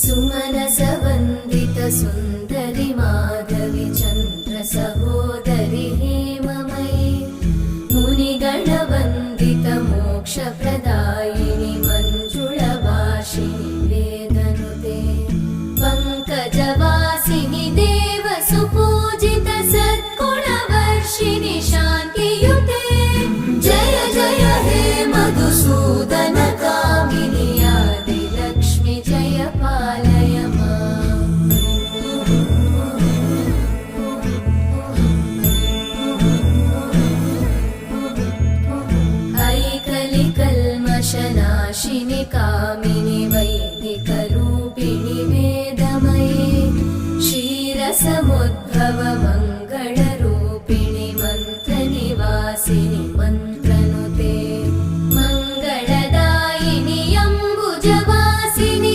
सुमनसवन्दित सुन्दरि माधवि चन्द्र सहोदरि हेममयि मुनिगणवन्दित मोक्षप्रदायिनि मञ्जुळभाषिणि वेदनुते पङ्कजवासिनि देवसुपूजित सद्गुणवर्षिणि शान्तियुते जय जय हे मधुसूदन कामिनि आदिलक्ष्मि जय पालय माम्। ऐकलिकल्मषनाशिनि कामिनि वै